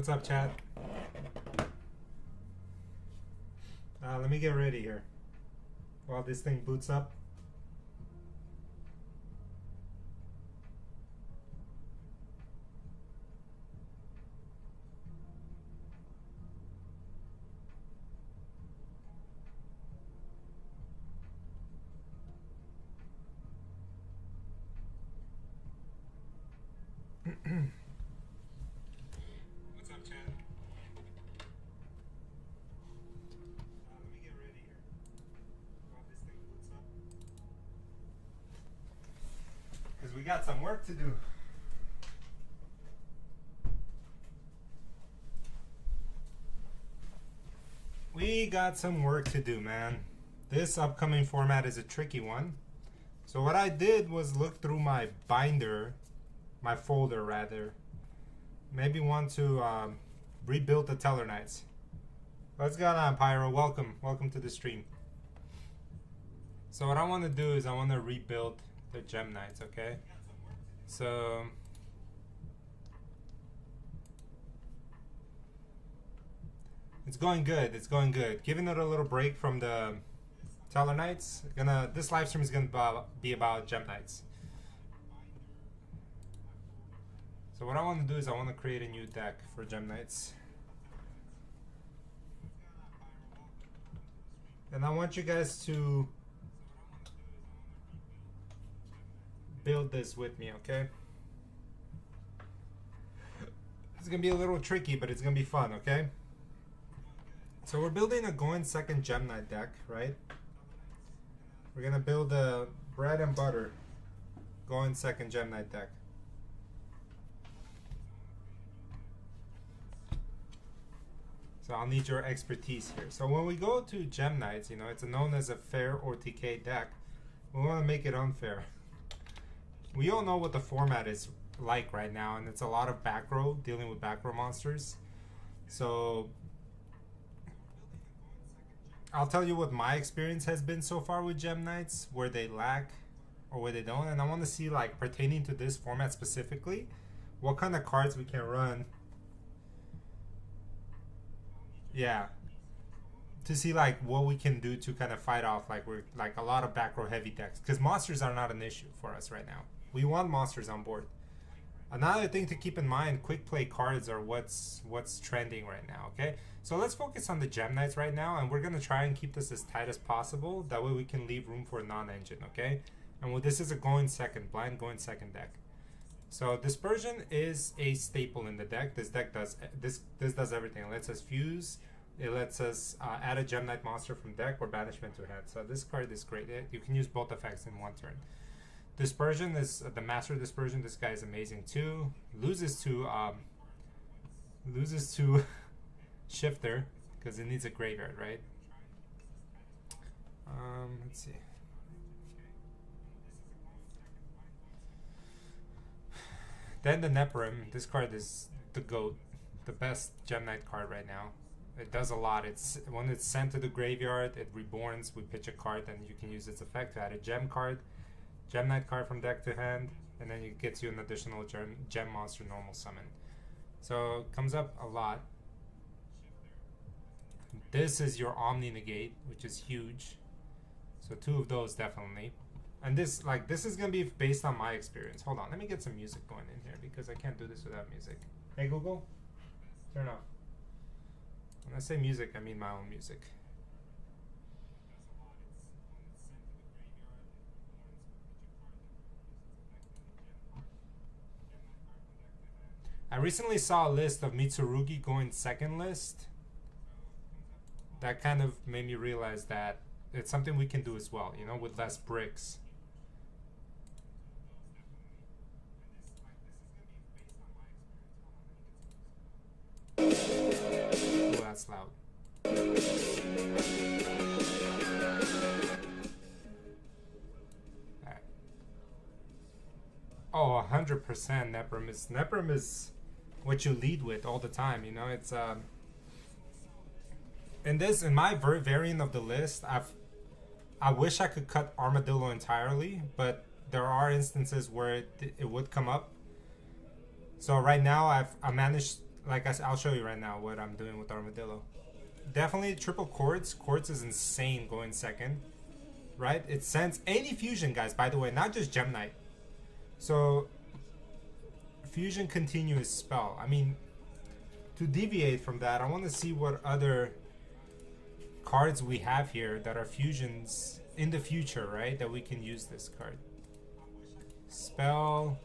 What's up, chat? Let me get ready here while this thing boots up. What's up, chat? Let me get ready here while this thing boots up. Because we got some work to do. We got some work to do, man. This upcoming format is a tricky one. So what I did was look through my binder, my folder rather. Maybe want to rebuild the Teller Knights. What's going on, Pyro? Welcome to the stream. So what I want to do is I want to rebuild the Gem Knights, okay? So it's going good. It's going good. Giving it a little break from the Teller Knights. This live stream is gonna be about Gem Knights. So what I want to do is I want to create a new deck for Gem Knights. And I want you guys to build this with me, okay? It's gonna be a little tricky, but it's gonna be fun, okay? So we're building a going second Gem Knight deck, right? We're gonna build a bread and butter going second Gem Knight deck. So I'll need your expertise here. So when we go to Gem Knights, you know, it's known as a fair or TK deck. We want to make it unfair. We all know what the format is like right now, and it's a lot of back row, dealing with back row monsters. So I'll tell you what my experience has been so far with Gem Knights, where they lack or where they don't, and I want to see, like, pertaining to this format specifically, what kind of cards we can run. Yeah, to see like what we can do to kind of fight off like we're like a lot of back row heavy decks, because monsters are not an issue for us right now. We want monsters on board. Another thing to keep in mind, quick play cards are what's trending right now, okay? So let's focus on the Gem Knights right now, and we're gonna try and keep this as tight as possible. That way we can leave room for a non-engine, okay? And well, this is a going second, blind going second deck. So Dispersion is a staple in the deck. This deck does this does everything. It lets us fuse. It lets us add a Gem Knight monster from deck or banishment to hand. So this card is great. You can use both effects in one turn. Dispersion is the Master Dispersion. This guy is amazing too. Loses to Shifter because it needs a graveyard, right? Let's see. Then the Nephirim. This card is the GOAT, the best Gem Knight card right now. It does a lot. It's when it's sent to the graveyard, it reborns. We pitch a card, and you can use its effect to add a gem card, Gem Knight card from deck to hand, and then it gets you an additional gem monster normal summon. So it comes up a lot. This is your Omni Negate, which is huge. So two of those definitely. And this is gonna be based on my experience. Hold on, let me get some music going in here because I can't do this without music. Hey Google, turn off. When I say music, I mean my own music. I recently saw a list of Mitsurugi going second list. That kind of made me realize that it's something we can do as well, you know, with less bricks. Oh, that's loud. Right. Oh, 100% Nephirim is what you lead with all the time, you know. It's in my variant of the list, I wish I could cut Armadillo entirely, but there are instances where it would come up. So right now I managed like I'll show you right now what I'm doing with Armadillo. Definitely triple Quartz. Quartz is insane going second, right? It sends any fusion, guys, by the way, not just Gem Knight. So fusion continuous spell. I mean, to deviate from that, I want to see what other cards we have here that are fusions in the future, right? That we can use this card. Spell.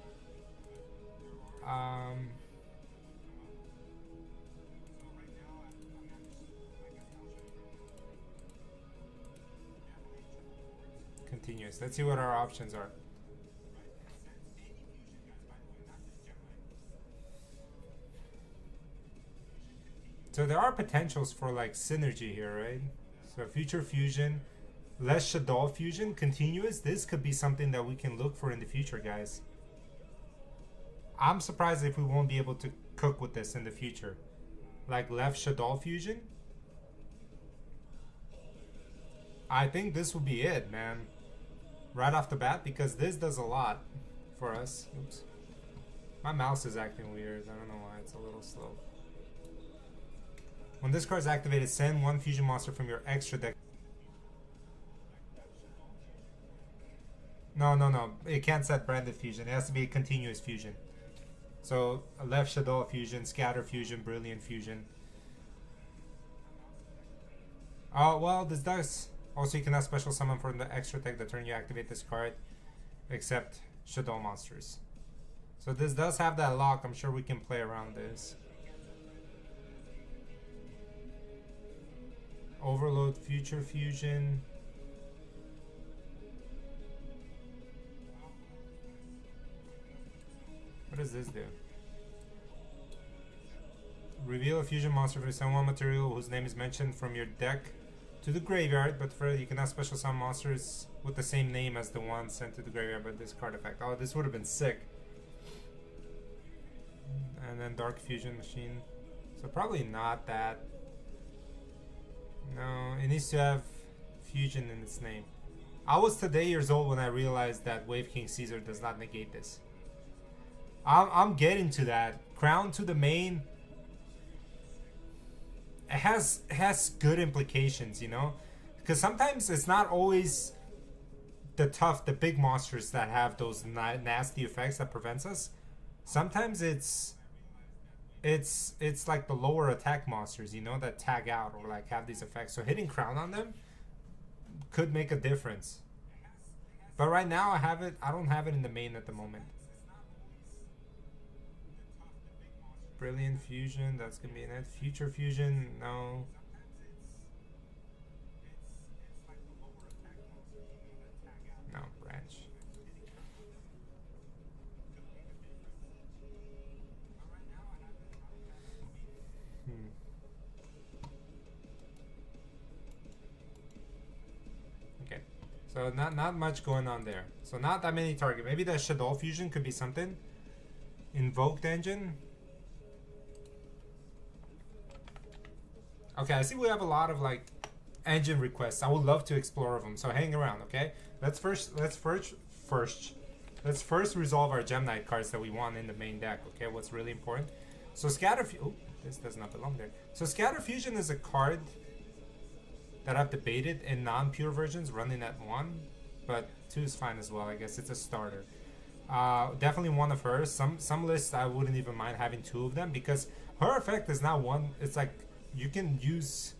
Continuous. Let's see what our options are. So there are potentials for like synergy here, right? So future fusion, less Shaddoll fusion, continuous. This could be something that we can look for in the future, guys. I'm surprised if we won't be able to cook with this in the future. Like left Shaddoll fusion. I think this will be it, man. Right off the bat, because this does a lot for us. Oops. My mouse is acting weird. I don't know why. It's a little slow. When this card is activated, send one fusion monster from your extra deck. No. It can't set branded fusion. It has to be a continuous fusion. So a left Shaddoll fusion, scatter fusion, brilliant fusion. Oh, well, this does. Also, you cannot special summon from the extra deck the turn you activate this card, except Shaddoll monsters. So this does have that lock. I'm sure we can play around this. Overload future fusion. What does this do? Reveal a fusion monster from someone material whose name is mentioned from your deck to the graveyard, but for you cannot special summon monsters with the same name as the one sent to the graveyard by this card effect. Oh, this would have been sick. And then Dark Fusion Machine. So probably not that. No, it needs to have fusion in its name. I was today years old when I realized that Wave King Caesar does not negate this. I'm getting to that. Crown to the main. It has good implications, you know, because sometimes it's not always the big monsters that have those nasty effects that prevents us. Sometimes it's like the lower attack monsters, you know, that tag out or like have these effects. So hitting Crown on them could make a difference. But right now I don't have it in the main at the moment. Brilliant Fusion, that's gonna be in it. Future Fusion, no. No, Branch. Okay, so not much going on there. So not that many target. Maybe that Shaddoll Fusion could be something. Invoked Engine. Okay, I see we have a lot of like engine requests. I would love to explore them. So hang around, okay? Let's first resolve our Gem Knight cards that we want in the main deck. Okay, what's really important. So oh, this does not belong there. So Scatter Fusion is a card that I've debated in non-pure versions running at 1, but 2 is fine as well. I guess it's a starter. Definitely one of hers. Some lists I wouldn't even mind having 2 of them because her effect is not one. It's like you can use,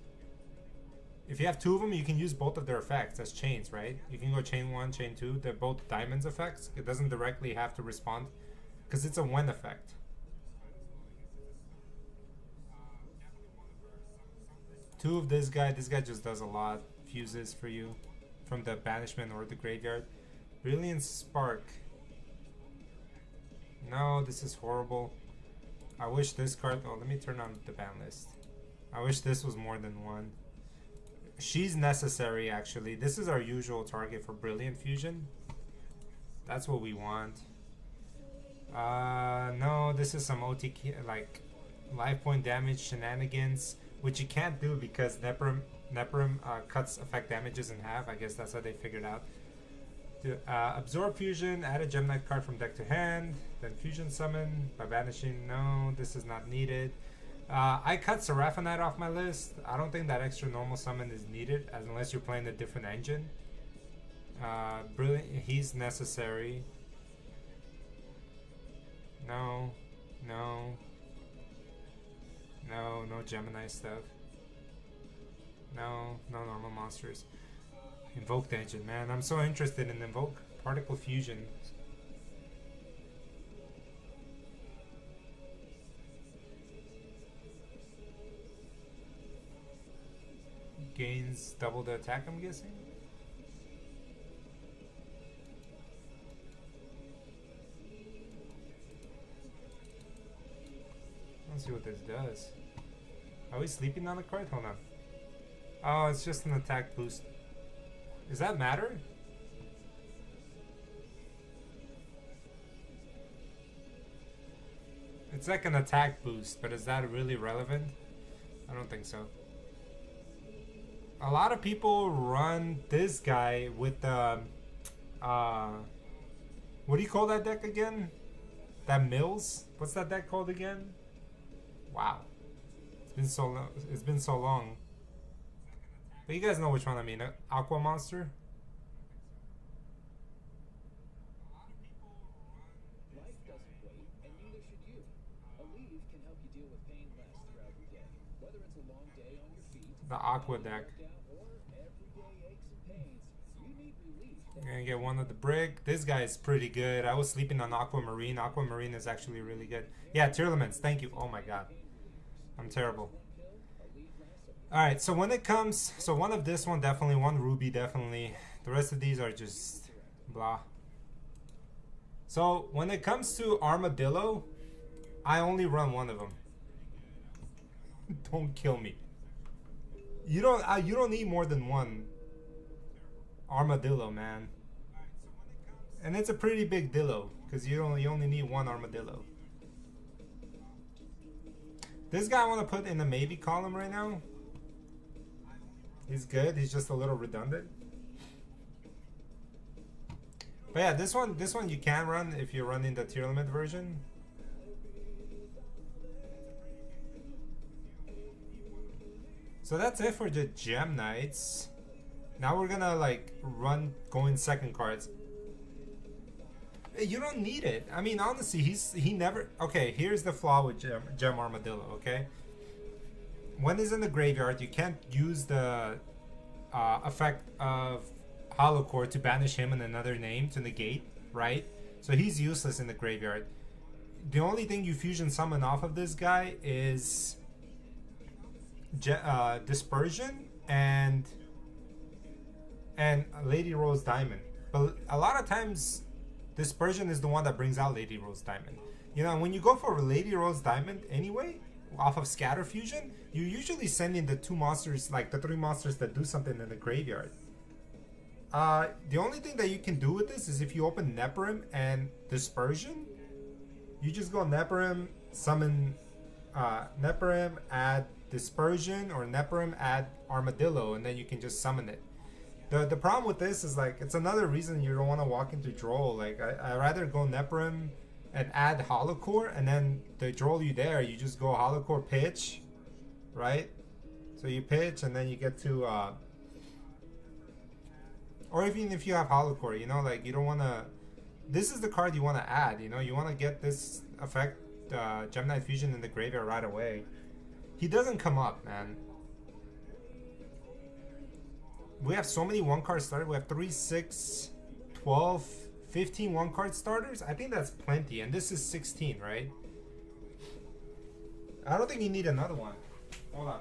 if you have 2 of them, you can use both of their effects as chains, right? You can go chain 1, chain 2. They're both diamonds effects. It doesn't directly have to respond because it's a when effect. Two of this guy just does a lot. Fuses for you from the banishment or the graveyard. Brilliant Spark. No, this is horrible. I wish this card, oh, let me turn on the ban list. I wish this was more than 1. She's necessary, actually. This is our usual target for Brilliant Fusion. That's what we want. No, this is some OTK, like life point damage shenanigans, which you can't do because Nephirim cuts effect damages in half. I guess that's how they figured out. Absorb Fusion, add a Gem-Knight card from deck to hand, then Fusion Summon by banishing. No, this is not needed. I cut Seraphonite off my list. I don't think that extra normal summon is needed unless you're playing a different engine. Brilliant, he's necessary. No, no, no Gemini stuff. No normal monsters. Invoked engine, man. I'm so interested in Invoke Particle Fusion. Gains double the attack, I'm guessing. Let's see what this does. Are we sleeping on the card? Hold on. Oh, it's just an attack boost. Does that matter? It's like an attack boost, but is that really relevant? I don't think so. A lot of people run this guy with the what do you call that deck again? That Mills? What's that deck called again? Wow. It's been so long. It's been so long. But you guys know which one I mean. Aqua Monster? Life doesn't wait, and neither should you. Aleve can help you deal with pain less throughout the day. Whether it's a long day on your feet, The Aqua deck. or everyday aches and pains, you need relief. I'm gonna get one of the brick. This guy is pretty good. I was sleeping on Aquamarine. Aquamarine is actually really good. Yeah, Tearlaments. Thank you. Oh my god. I'm terrible. Alright, so when it comes... So one of this one, definitely. One Ruby, definitely. The rest of these are just blah. So when it comes to Armadillo, I only run one of them. Don't kill me. You don't need more than one Armadillo, man. And it's a pretty big dillo, because you only need one Armadillo. This guy I want to put in the maybe column right now. He's good, he's just a little redundant. But yeah, this one you can run if you're running the Tearlament version. So that's it for the Gem Knights. Now we're gonna like run going second cards. You don't need it. I mean, honestly, he never. Okay, here's the flaw with Gem Armadillo. Okay, when he's in the graveyard, you can't use the effect of Holocore to banish him and another name to negate, right? So he's useless in the graveyard. The only thing you fusion summon off of this guy is Dispersion and Lady Rose Diamond. But a lot of times Dispersion is the one that brings out Lady Rose Diamond. You know, when you go for Lady Rose Diamond anyway, off of Scatter Fusion, you're usually sending the two monsters, like the three monsters that do something in the graveyard. The only thing that you can do with this is if you open Neperim and Dispersion, you just go Neperim, summon Neperim, add Dispersion, or Neperim, add Armadillo, and then you can just summon it. The problem with this is like it's another reason you don't want to walk into Droll. Like I rather go Neperim and add Holocore, and then they Droll you there. You just go Holocore pitch, right? So you pitch, and then you get to, or even if you have Holocore, you know, like you don't want to. This is the card you want to add. You know, you want to get this effect, Gemini Fusion in the graveyard right away. He doesn't come up, man. We have so many one-card starters. We have 3, 6, 12, 15 one-card starters. I think that's plenty. And this is 16, right? I don't think you need another one. Hold on.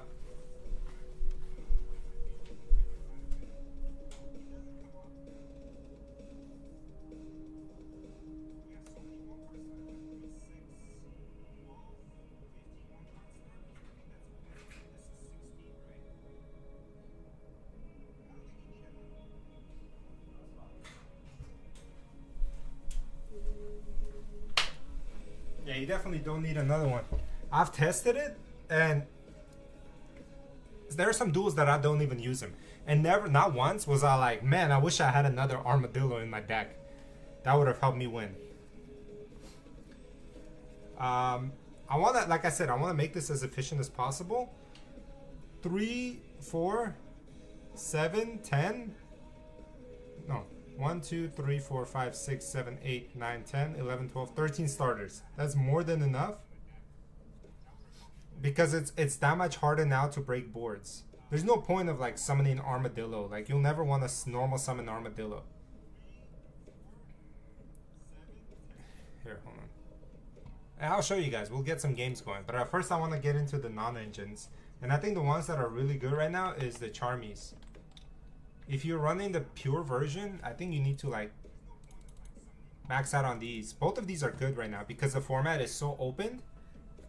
Yeah, you definitely don't need another one. I've tested it, and there are some duels that I don't even use them. And not once was I like, man, I wish I had another Armadillo in my deck. That would have helped me win. I want to, like I said, I want to make this as efficient as possible. 3, 4, 7, 10. No. 1, 2, 3, 4, 5, 6, 7, 8, 9, 10, 11, 12, 13 starters. That's more than enough. Because it's that much harder now to break boards. There's no point of like summoning Armadillo. Like you'll never want to normal summon Armadillo. Here, hold on. And I'll show you guys. We'll get some games going. But first I want to get into the non-engines. And I think the ones that are really good right now is the Charmies. If you're running the pure version, I think you need to like max out on these. Both of these are good right now because the format is so open.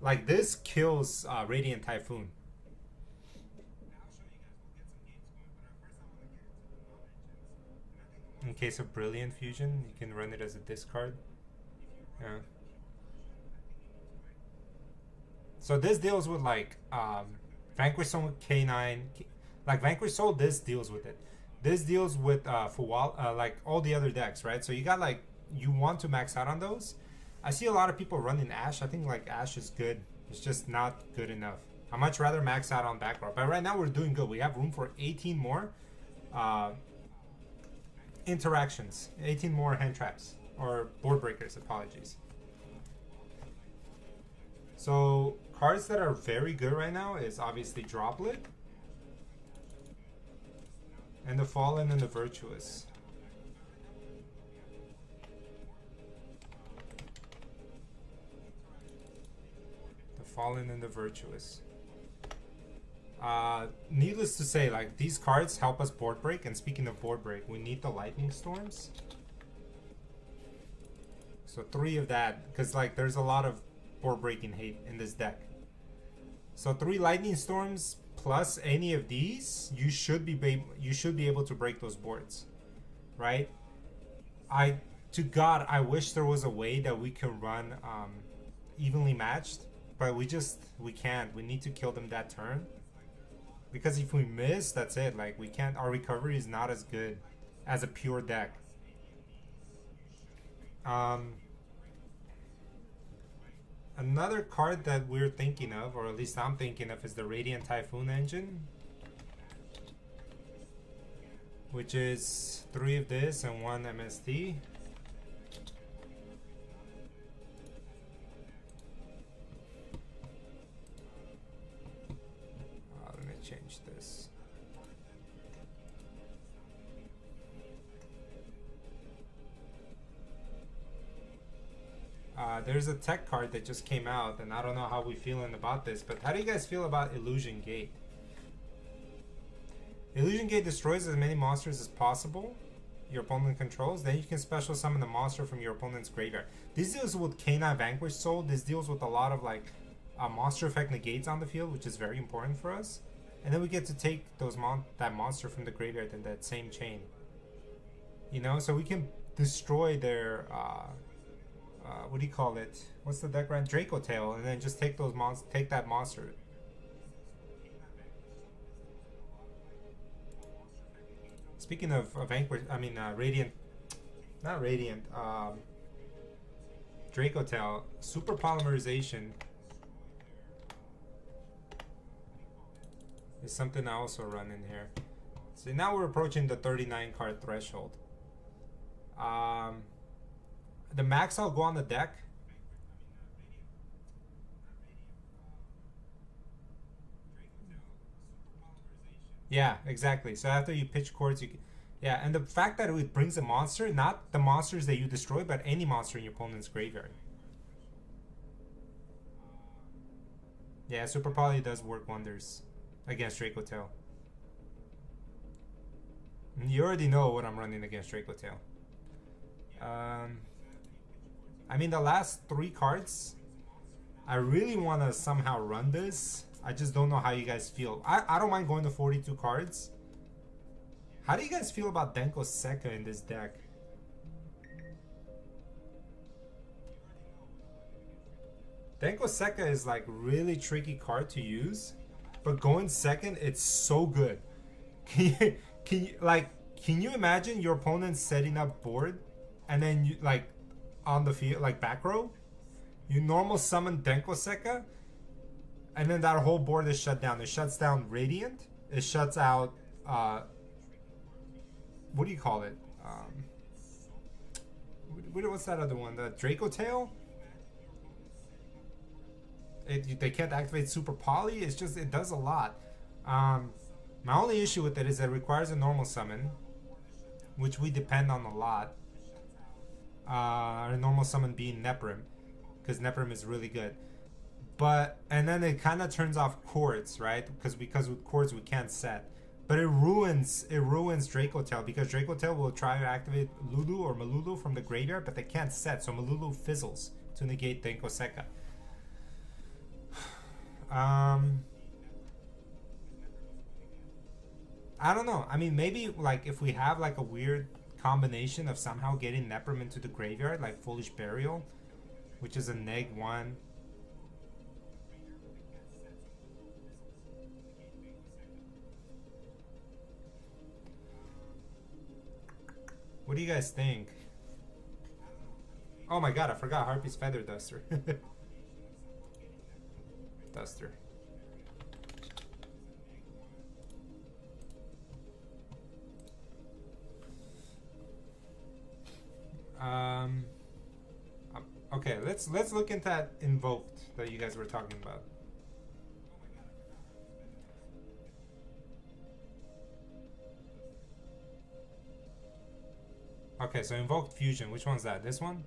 Like this kills Radiant Typhoon. In case of Brilliant Fusion, you can run it as a discard. Yeah. So this deals with like Vanquish Soul K9. Like Vanquish Soul, this deals with it. This deals with like all the other decks, right? So you got like, you want to max out on those. I see a lot of people running Ashe. I think like Ashe is good. It's just not good enough. I much rather max out on back row. But right now we're doing good. We have room for 18 more interactions. 18 more hand traps. Or board breakers, apologies. So cards that are very good right now is obviously Droplet. And the Fallen and the Virtuous. Fallen and the Virtuous. Needless to say, like these cards help us board break. And speaking of board break, we need the Lightning Storms. So 3 of that, because like there's a lot of board breaking hate in this deck. So 3 Lightning Storms plus any of these, you should be able to break those boards, right? To God, I wish there was a way that we can run evenly matched. But we can't. We need to kill them that turn. Because if we miss, that's it. Like, we can't. Our recovery is not as good as a pure deck. Another card that we're thinking of, or at least I'm thinking of, is the Radiant Typhoon engine. Which is 3 of this and 1 MST. Change this. There's a tech card that just came out, and I don't know how we're feeling about this, but how do you guys feel about Illusion Gate? Illusion Gate destroys as many monsters as possible your opponent controls. Then you can special summon a monster from your opponent's graveyard. This deals with K9 Vanquish Soul. This deals with a lot of like monster effect negates on the field, which is very important for us. And then we get to take those that monster from the graveyard in that same chain. You know, so we can destroy their what do you call it? What's the deck run? Draco Tail, and then just take those take that monster. Speaking of Vanquish, I mean Radiant, not Radiant. Draco Tail, Super Polymerization is something I also run in here. So now we're approaching the 39 card threshold. The max I'll go on the deck. Yeah, exactly. So after you pitch cards, you can, yeah, and the fact that it brings a monster, not the monsters that you destroy, but any monster in your opponent's graveyard. Yeah, Super Poly does work wonders against Draco Tail. You already know what I'm running against Draco Tail. I mean, the last 3 cards, I really want to somehow run this. I just don't know how you guys feel. I don't mind going to 42 cards. How do you guys feel about Denko Sekka in this deck? Denko Sekka is like really tricky card to use, but going second, it's so good. Can you imagine your opponent setting up board and then you like on the field, like back row? You normal summon Denkoseka, and then that whole board is shut down. It shuts down Radiant. It shuts out, what do you call it? What's that other one? The Draco Tail? They can't activate Super Poly. It's just, it does a lot. My only issue with it is that it requires a normal summon, which we depend on a lot. Our normal summon being Neprim, because Neprim is really good. But, and then it kind of turns off Quartz, right? Because with Quartz we can't set. But it ruins Draco Tail, because Draco Tail will try to activate Lulu or Malulu from the graveyard, but they can't set, so Malulu fizzles to negate Denkoseka. I don't know. I mean, maybe like if we have like a weird combination of somehow getting Neprim into the graveyard, like Foolish Burial, which is a -1. What do you guys think? Oh my god, I forgot Harpy's Feather Duster. Duster. Okay, let's look into that Invoked that you guys were talking about. Okay, so Invoked Fusion, which one's that? This one?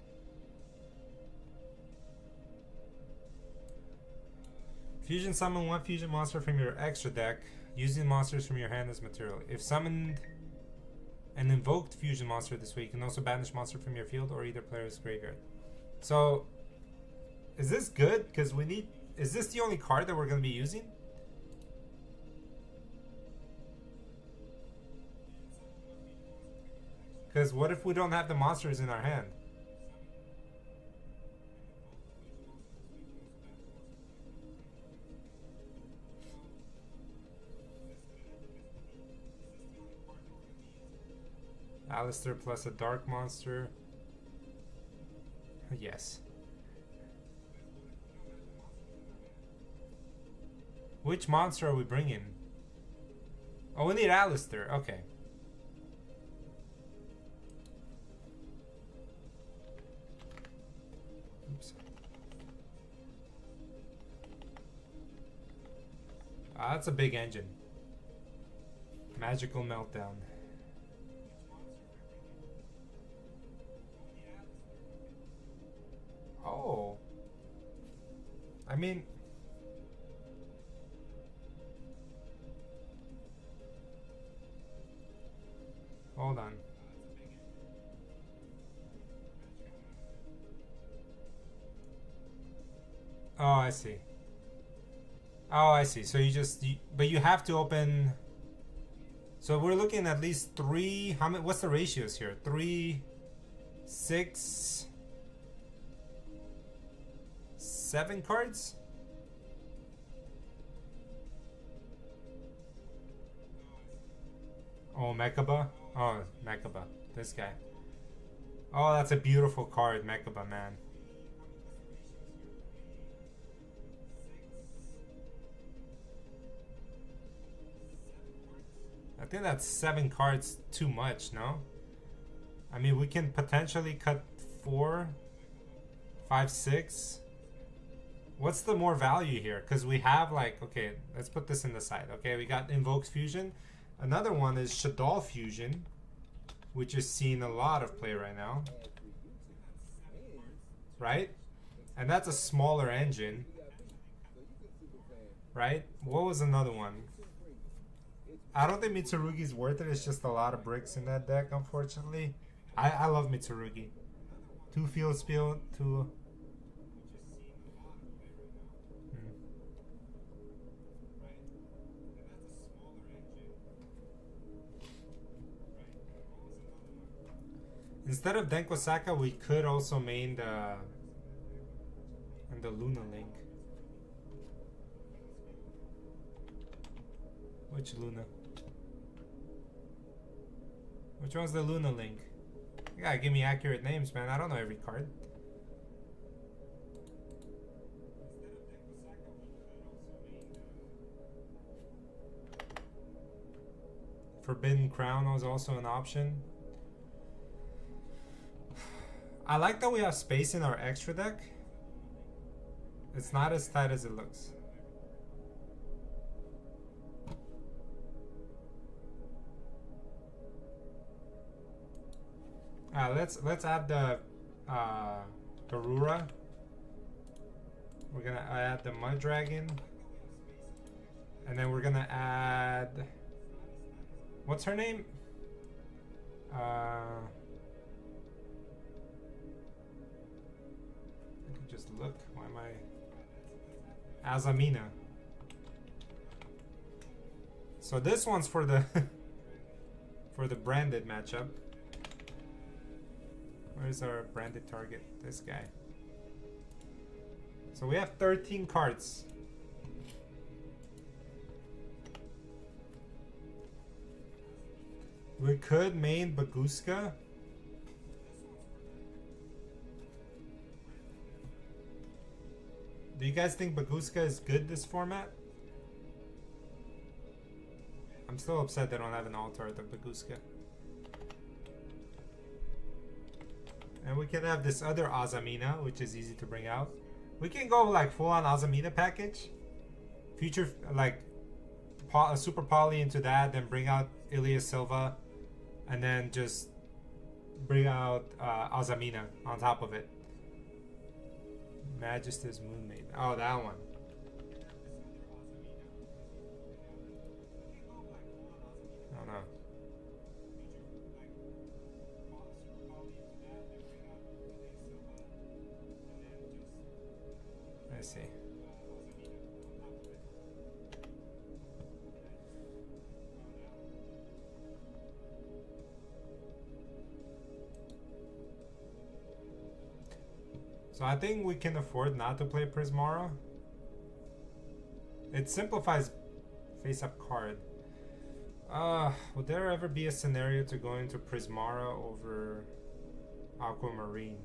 Fusion summon one fusion monster from your extra deck using monsters from your hand as material. If summoned an invoked fusion monster this way, you can also banish monster from your field or either player's graveyard. So, is this good? Because we need... Is this the only card that we're going to be using? Because what if we don't have the monsters in our hand? Alistair plus a dark monster. Yes. Which monster are we bringing? Oh, we need Alistair. Okay. Oops. That's a big engine. Magical Meltdown. Oh. I mean... Hold on. Oh, I see. Oh, I see. So you just... but you have to open... So we're looking at least 3... How many? What's the ratios here? 3... 6... 7 cards? Oh, Mechaba? Oh, Mechaba. This guy. Oh, that's a beautiful card, Mechaba, man. I think that's 7 cards too much, no? I mean, we can potentially cut 4, 5, 6. What's the more value here? Because we have like, okay, let's put this in the side. Okay, we got Invoked Fusion. Another one is Shaddoll Fusion, which is seeing a lot of play right now. Right? And that's a smaller engine. Right? What was another one? I don't think Mitsurugi's worth it. It's just a lot of bricks in that deck, unfortunately. I love Mitsurugi. 2 Field Spiel, 2... Instead of Denkosaka, we could also main the Luna Link. Which Luna? Which one's the Luna Link? You gotta give me accurate names, man. I don't know every card. Forbidden Crown was also an option. I like that we have space in our extra deck. It's not as tight as it looks. Let's add the Garura. We're gonna add the Mud Dragon, and then we're gonna add, what's her name? I can just look. Why am I? Azamina. So this one's for the for the branded matchup. Where's our branded target? This guy. So we have 13 cards. We could main Baguska. Do you guys think Baguska is good this format? I'm still upset they don't have an altar at the Baguska. And we can have this other Azamina, which is easy to bring out. We can go like full on Azamina package. Future, like super poly into that, then bring out Ilya Silva, and then just bring out Azamina on top of it. Magister's Moonmaid. Oh, that one. Oh no. Let's see. So I think we can afford not to play Prismara. It simplifies face-up card. Would there ever be a scenario to go into Prismara over Aquamarine?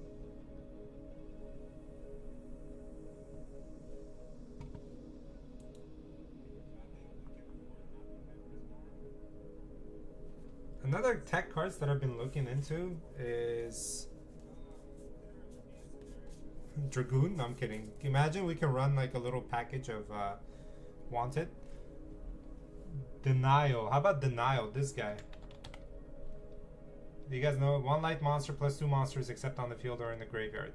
Another tech cards that I've been looking into is Dragoon. No, I'm kidding. Imagine we can run like a little package of Wanted. Denial. How about Denial? This guy. Do you guys know? 1 light monster plus 2 monsters except on the field or in the graveyard.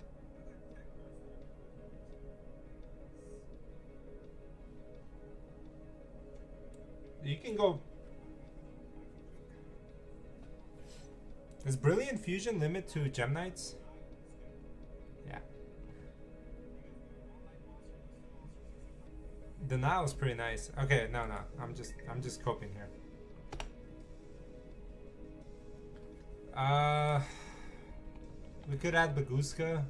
You can go. Does Brilliant Fusion limit to Gem Knights? Yeah. Denial is pretty nice. Okay, no. I'm just coping here. We could add Baguska.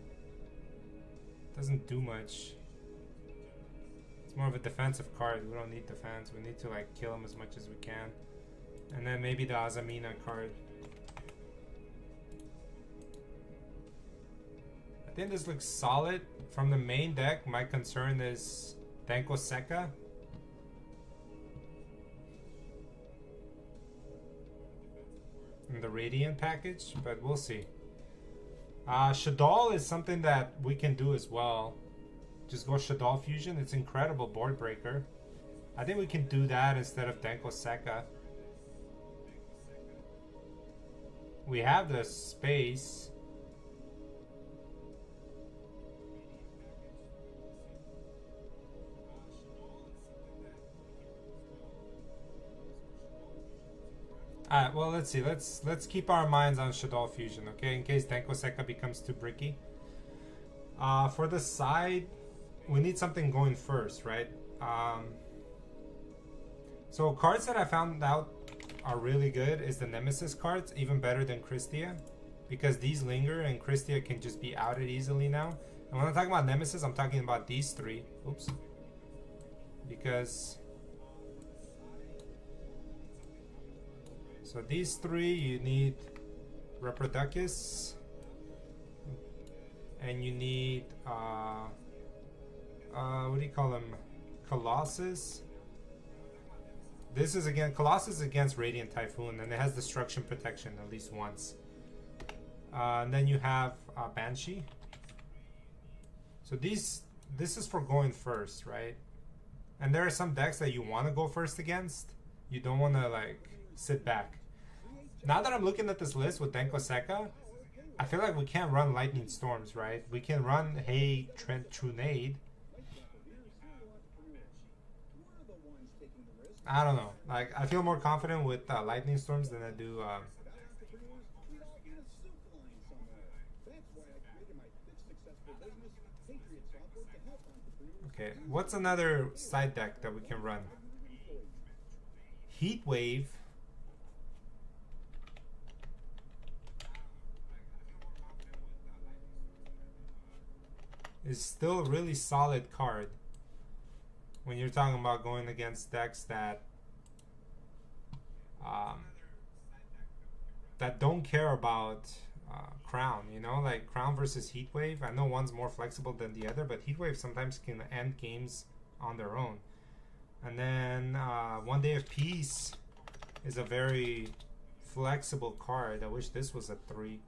Doesn't do much. It's more of a defensive card. We don't need defense. We need to like kill him as much as we can. And then maybe the Azamina card. I think this looks solid. From the main deck, my concern is Denko Seka. In the Radiant package, but we'll see. Shaddoll is something that we can do as well. Just go Shaddoll Fusion. It's incredible board breaker. I think we can do that instead of Denko Seka. We have the space. Alright, well, let's see. Let's keep our minds on Shaddoll Fusion, okay? In case Denko Seka becomes too bricky. For the side, we need something going first, right? So cards that I found out are really good is the Nemesis cards, even better than Christia. Because these linger and Christia can just be outed easily now. And when I'm talking about Nemesis, I'm talking about these three. Oops. Because... So these three, you need Reproducus, and you need what do you call them? Colossus. This is again Colossus against Radiant Typhoon, and it has destruction protection at least once. And then you have Banshee. So this is for going first, right? And there are some decks that you want to go first against. You don't want to like sit back. Now that I'm looking at this list with Denko Sekka, I feel like we can't run Lightning Storms, right? We can run Hey Trunade. I don't know. Like, I feel more confident with Lightning Storms than I do. Okay, what's another side deck that we can run? Heat Wave. Is still a really solid card when you're talking about going against decks that that don't care about Crown, you know, like Crown versus Heatwave. I know one's more flexible than the other, but Heatwave sometimes can end games on their own. And then One Day of Peace is a very flexible card. I wish this was a 3.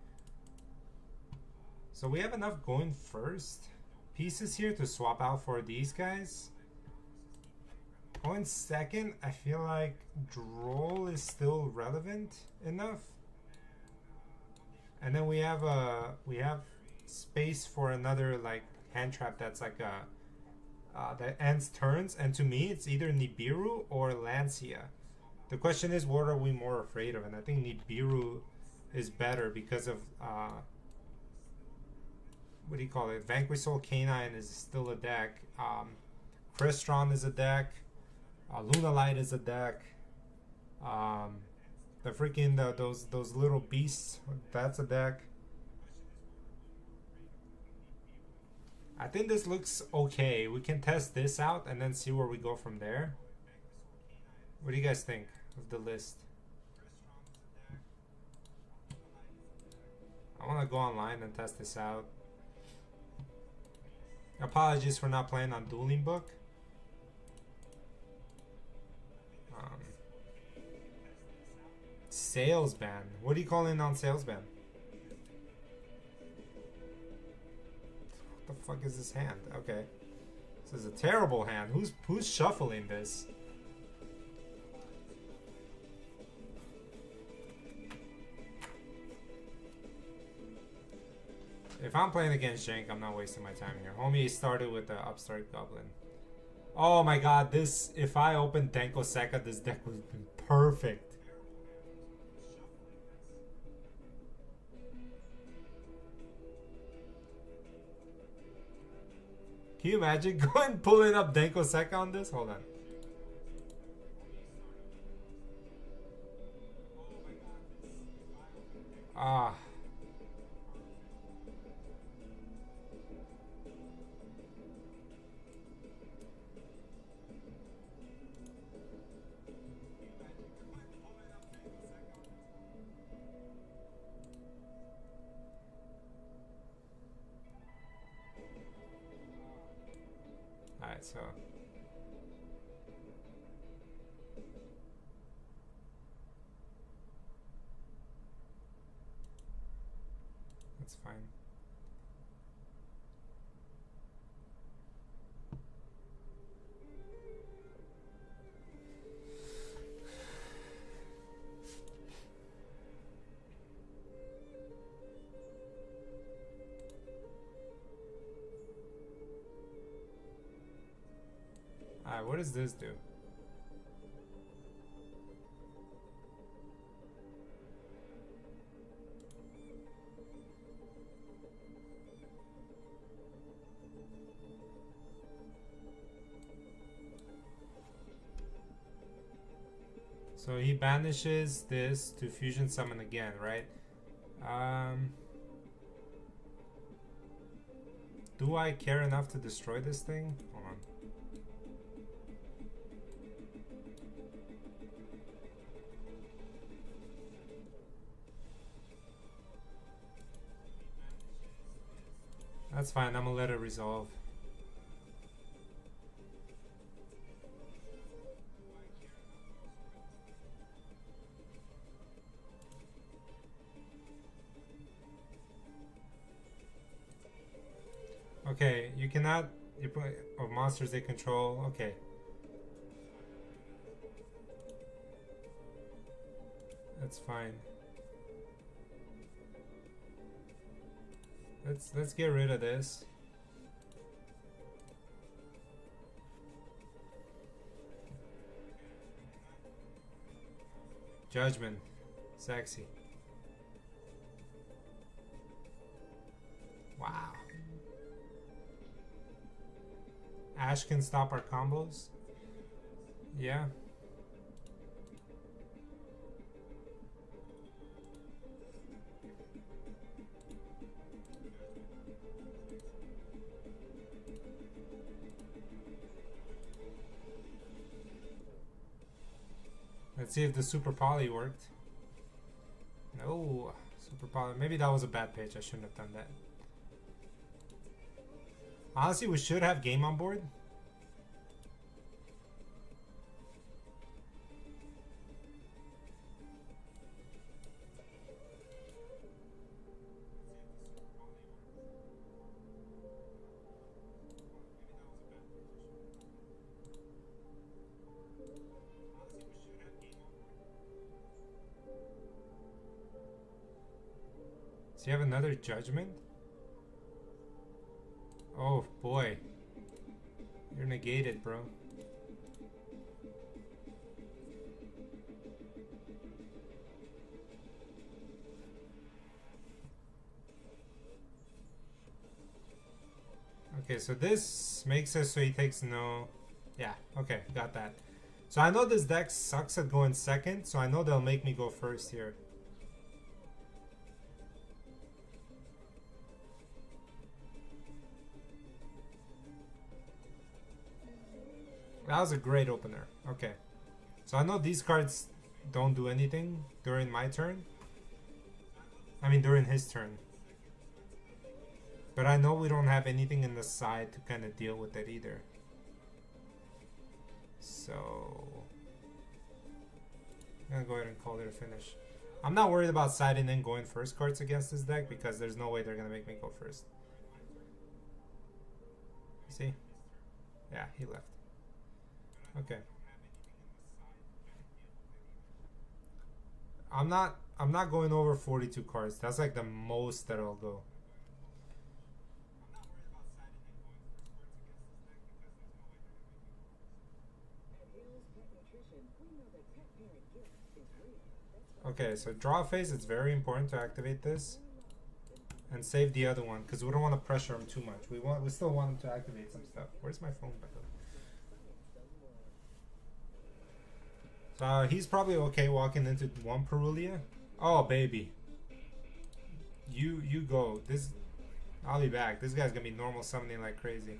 So we have enough going first pieces here to swap out for these guys. Going second, I feel like Droll is still relevant enough. And then we have space for another like hand trap that's like a that ends turns, and to me it's either Nibiru or Lancia. The question is, what are we more afraid of? And I think Nibiru is better because of what do you call it? Vanquish Soul Canine is still a deck. Crystron is a deck. Lunalight is a deck. The freaking those little beasts, that's a deck. I think this looks okay. We can test this out and then see where we go from there. What do you guys think of the list? I want to go online and test this out. Apologies for not playing on Dueling Book. Sales ban. What do you call in on sales ban? What the fuck is this hand? Okay. This is a terrible hand. Who's shuffling this? If I'm playing against Shank, I'm not wasting my time here. Homie started with the Upstart Goblin. Oh my god, this, if I opened Denko Sekka, this deck would have been perfect. Can you imagine going pulling up Denko Sekka on this? Hold on. Ah. Alright, so that's fine. Alright, what does this do? So he banishes this to fusion summon again, right? Do I care enough to destroy this thing? Hold on. That's fine, I'm gonna let it resolve. Okay, you cannot. You put of monsters they control. Okay. That's fine. Let's get rid of this. Judgment. Sexy. Wow. Ash can stop our combos. Yeah. Let's see if the super poly worked. No, super poly. Maybe that was a bad pitch. I shouldn't have done that. Honestly, we should have game on board. Do you have another judgment? Oh boy. You're negated, bro. Okay, so this makes it so he takes no... Yeah, okay, got that. So I know this deck sucks at going second, so I know they'll make me go first here. That was a great opener. Okay. So I know these cards don't do anything during my turn. I mean, during his turn. But I know we don't have anything in the side to kind of deal with it either. So... I'm gonna go ahead and call it a finish. I'm not worried about siding in going first cards against this deck because there's no way they're gonna make me go first. See? Yeah, he left. Okay. I'm not going over 42 cards. That's like the most that I'll go. Okay, so draw phase, it's very important to activate this and save the other one because we don't want to pressure him too much. We still want him to activate some stuff. Where's my phone, by the way? So he's probably okay walking into one Perulia. Oh baby, you go. This, I'll be back. This guy's gonna be normal summoning like crazy.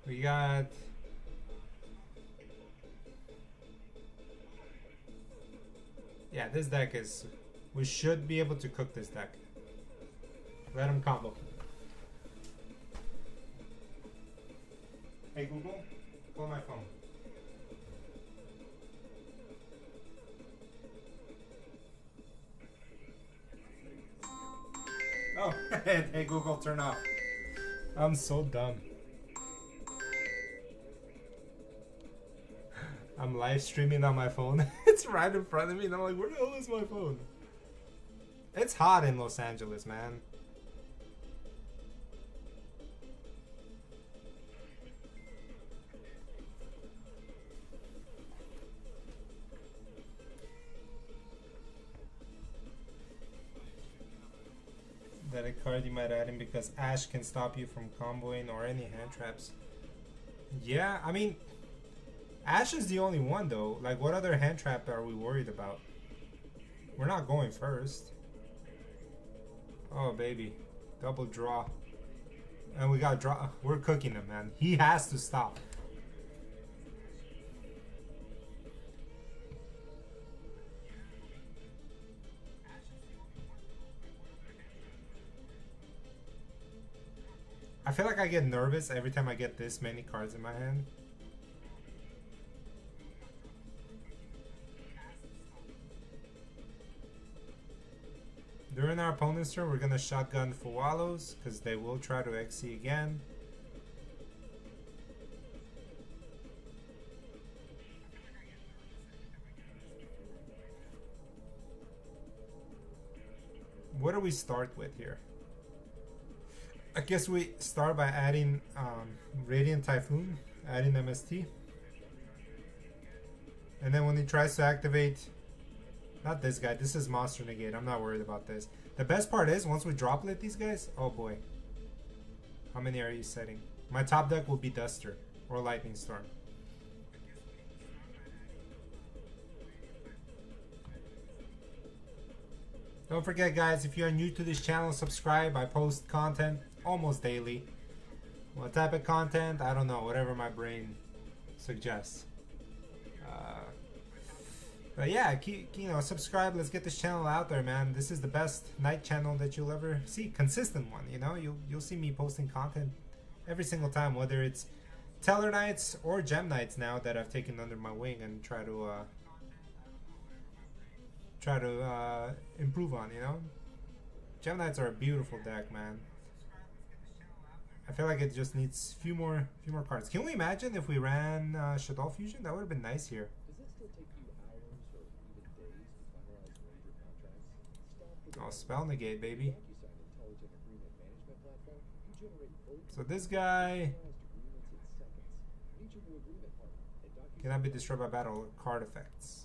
We got... Yeah, this deck is... We should be able to cook this deck. Let him combo. Hey Google, call my phone. Oh, hey Google, turn off. I'm so dumb. I'm live streaming on my phone. It's right in front of me and I'm like, where the hell is my phone? It's hot in Los Angeles, man. That a card you might add in because Ash can stop you from comboing or any hand traps. Yeah, I mean, Ash is the only one though. Like, what other hand trap are we worried about? We're not going first. Oh baby, double draw, and we got draw. We're cooking him, man. He has to stop. I feel like I get nervous every time I get this many cards in my hand. During our opponent's turn, we're gonna shotgun Fuwalos because they will try to XC again. What do we start with here? I guess we start by adding Radiant Typhoon, adding MST. And then when he tries to activate, not this guy, this is Monster Negate, I'm not worried about this. The best part is, once we droplet these guys, oh boy. How many are you setting? My top deck will be Duster or Lightning Storm. Don't forget guys, if you are new to this channel, subscribe. I post content almost daily. What type of content? I don't know, whatever my brain suggests. But yeah, subscribe. Let's get this channel out there, man. This is the best night channel that you'll ever see. Consistent one, you know. You'll see me posting content every single time, whether it's Teller nights or Gem nights now that I've taken under my wing and try to improve on, you know. Gem nights are a beautiful deck, man. I feel like it just needs few more cards. Can we imagine if we ran Shaddoll Fusion? That would have been nice here. Oh, Spell Negate, baby. So this guy cannot be destroyed by battle card effects.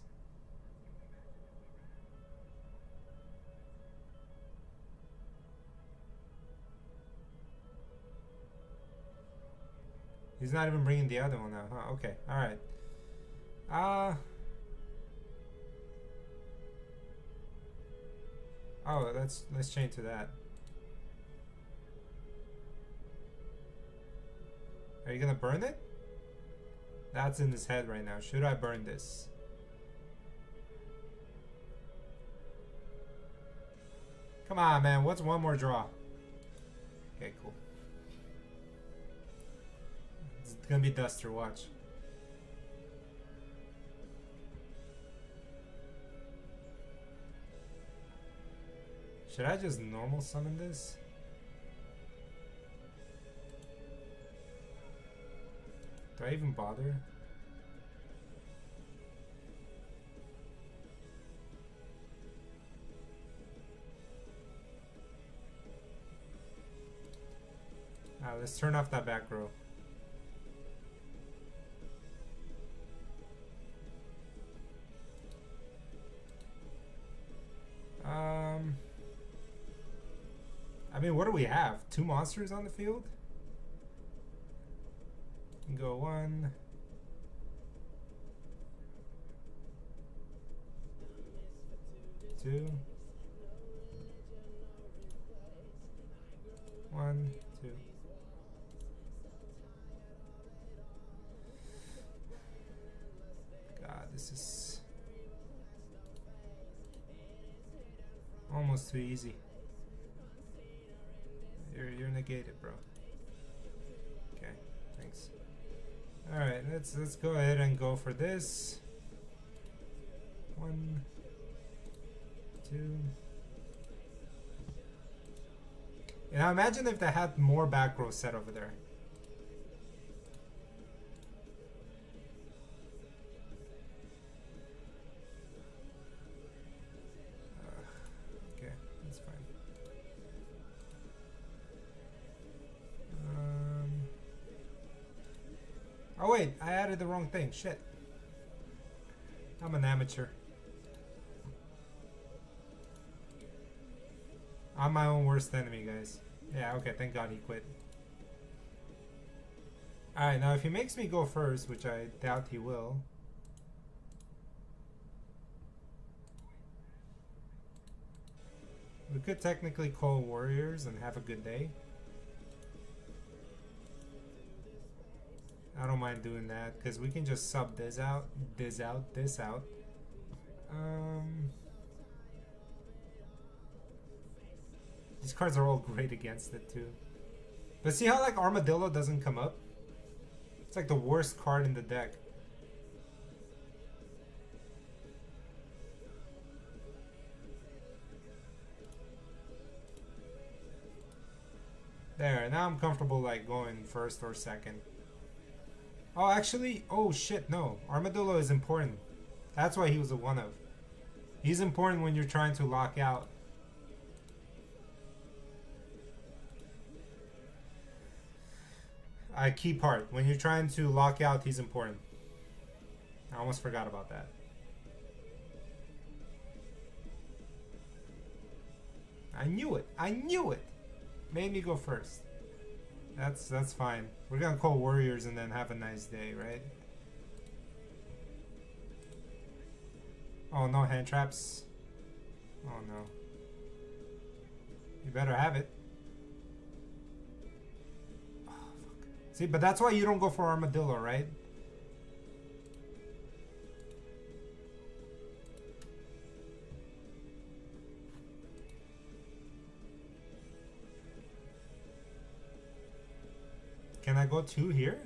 He's not even bringing the other one now, huh? Okay, alright. Oh, let's change to that. Are you gonna burn it? That's in his head right now. Should I burn this? Come on, man. What's one more draw? Okay, cool. It's gonna be Duster, watch. Should I just normal summon this? Do I even bother? Let's turn off that back row. I mean, what do we have? 2 monsters on the field? Go 1. Two. 1, 2. God, this is almost too easy. You're negated, bro. Okay, thanks. All right, let's go ahead and go for this. 1, 2. And now imagine if they had more back row set over there. Okay, that's fine. Oh wait, I added the wrong thing. Shit. I'm an amateur. I'm my own worst enemy, guys. Yeah, okay, thank God he quit. Alright, now if he makes me go first, which I doubt he will. We could technically call warriors and have a good day. I don't mind doing that because we can just sub this out, this out, this out. These cards are all great against it too. But see how like Armadillo doesn't come up? It's like the worst card in the deck. There, now I'm comfortable like going first or second. Oh, actually, oh shit, no. Armadillo is important. That's why he was a one of. He's important when you're trying to lock out. Key part. When you're trying to lock out, he's important. I almost forgot about that. I knew it. I knew it. Made me go first. That's fine. We're gonna call warriors and then have a nice day, right? Oh, no hand traps. Oh no. You better have it. Oh, fuck. See, but that's why you don't go for armadillo, right? Can I go 2 here?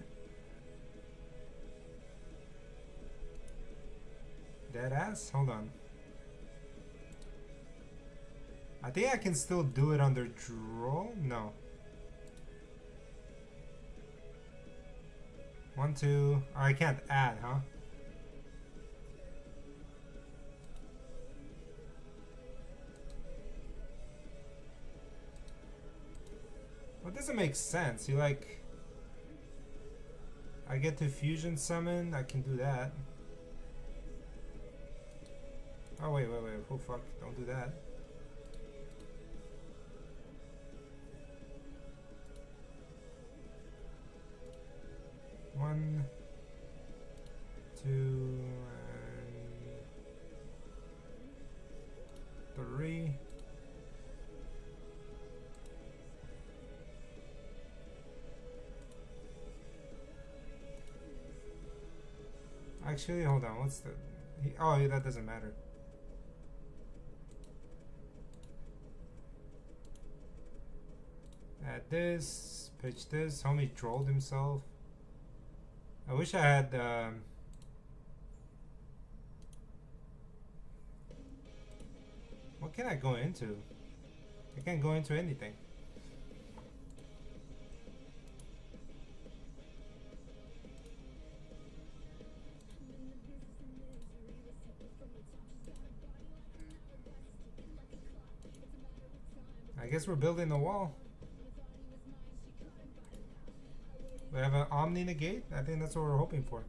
Dead ass? Hold on. I think I can still do it under draw? No. 1, 2. Oh, I can't add, huh? Well, it doesn't make sense. You like... I get to fusion summon. I can do that. Oh, wait. Oh, fuck. Don't do that. One, 2, and 3. Actually, hold on. What's the... oh, yeah, that doesn't matter. Add this. Pitch this. Homie trolled himself. I wish I had... what can I go into? I can't go into anything. I guess we're building a wall. We have an Omni negate? I think that's what we're hoping for.